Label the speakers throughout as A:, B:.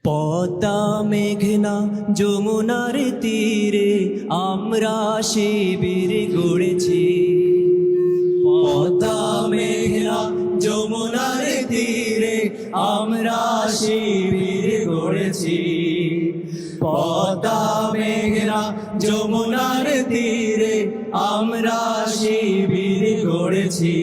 A: পদ্মা মেঘনা যমুনার তীরে আমরা শিবির গড়েছি। পদ্মা মেঘনা যমুনার তীরে আমরা শিবির গড়েছি। পদ্মা মেঘনা যমুনার তীরে আমরা শিবির গড়েছি।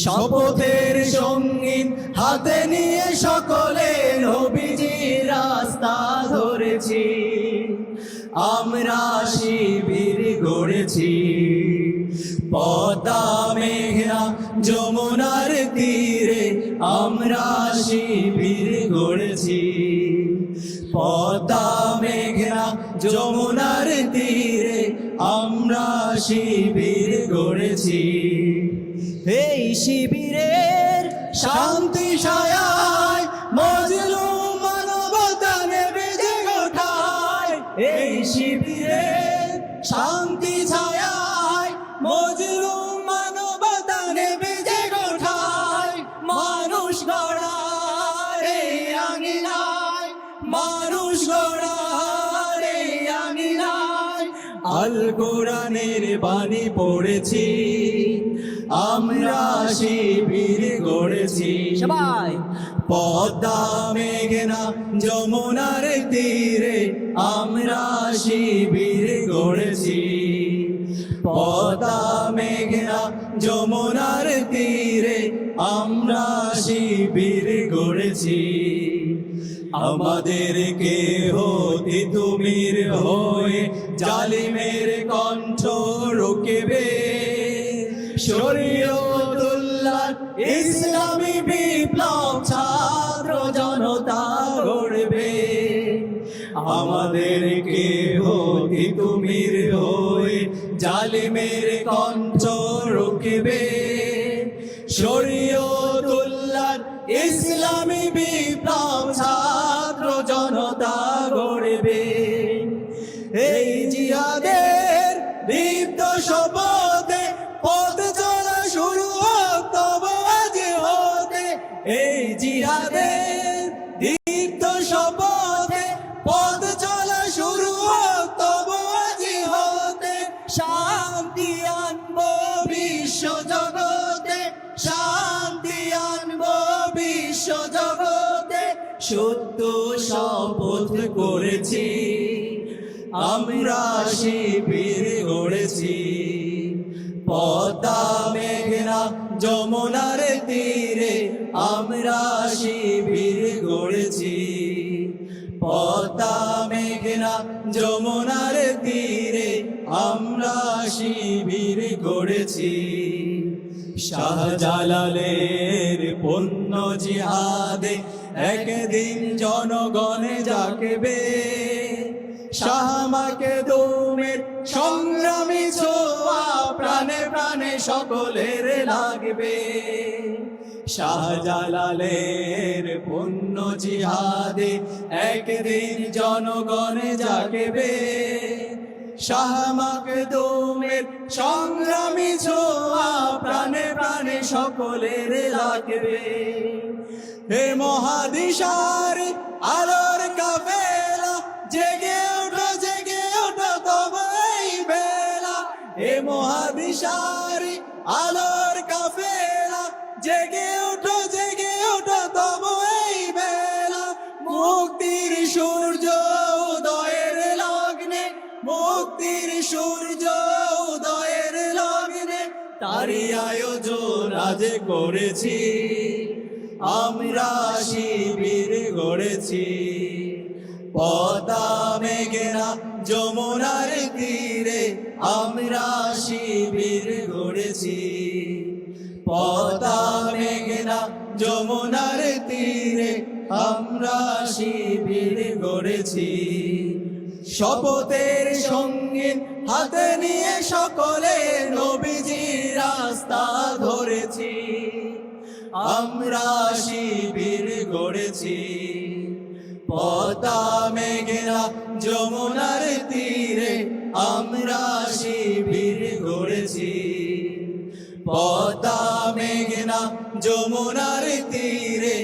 A: শপথের সঙ্গীত হাতে নিয়ে সকলে নবীজির রাস্তা ধরেছি। আমরা শিবির গড়েছি। পদ্মা মেঘনা যমুনার তীরে আমরা শিবির গড়েছি। পদ্মা মেঘনা যমুনার তীরে আমরা শিবির গড়েছি। এই শিবিরের শান্তি ছায়ায় মজলুম মানবতা নেবে জেগে ওঠায়। এই শিবিরের শান্তি ছায়ায় মজলুম মানবতা নেবে জেগে ওঠায়। মানুষ গড়ার এই আঙিনায়, মানুষ গড়ার এই আঙিনায় আল কোরআনের বাণী পড়েছি। আমরা শিবির গড়েছি। সবাই পদ্মা মেঘনা যমুনার তীরে আমরা শিবির গড়েছি। পদ্মা মেঘনা যমুনার তীরে আমরা শিবির গড়েছি। আমাদেরকে হতে তুমির হয়ে জালিমের কণ্ঠ রুখবে। শরীয়তুল্লাহ ইসলামী বিপ্লব ছাত্র জনতা গড়বে। আমাদেরকে হতে তুমির হয়ে জালিমের কণ্ঠ রুখবে। শরীয়তুল্লাহ ইসলামী বিপ্লব ছাত্র জনতা গড়বে। এই জিহাদের দীপ্ত শপথে পথ চলা শুরু হোক তবে আজ হতে। এই জিহাদের দীপ্ত শপথে পথ চলা শুরু হোক তবে আজ হতে। শান্তি আনবো বিশ্ব জগতে, শান্তি আনবো বিশ্ব জগতে। সত্য শপথ করেছি, আমরা শিবির গড়েছি। পদ্মা মেঘনা যমুনার তীরে আমরা শিবির গড়েছি। পদ্মা মেঘনা যমুনার তীরে আমরা শিবির গড়েছি। শাহজালালের পুণ্য জিহাদে একদিন জনগণে জাগবে। শাহ মাকদুমের সংগ্রামী ছোঁয়া প্রাণে প্রাণে সকলের লাগবে। শাহজালালের পুণ্য জিহাদে একদিন জনগণে জাগবে। শাহ মাকদুমের সংগ্রামী ছোঁয়া প্রাণে প্রাণে সকলের লাগবে। হে মহাদিশার আলোর কাফেলা জেগে ওঠো, জেগে ওঠো তবে এই বেলা। হে মহাদিশার আলোর কাফেলা জেগে ওঠো, জেগে ওঠো তবে এই বেলা। মুক্তির সূর্য উদয়ের লগ্নে, মুক্তির সূর্য উদয়ের লগ্নে তারই আয়োজন আজ করেছি। আমরা শিবির গড়েছি। পদ্মা মেঘনা যমুনার তীরে আমরা শিবির গড়েছি। পদ্মা মেঘনা যমুনার তীরে আমরা শিবির গড়েছি। শপথের সঙ্গীত হাতে নিয়ে সকলে নবীজির রাস্তা ধরেছি। আমরা শিবির গড়েছি। পদ্মা মেঘনা যমুনার তীরে আমরা শিবির গড়েছি। পদ্মা মেঘনা যমুনার তীরে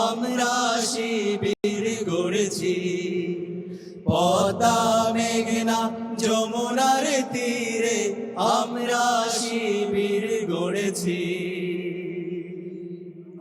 A: আমরা শিবির ছুটেছি পদ্মা মেঘনা যমুনার তীরে আমরা শিবির গড়েছি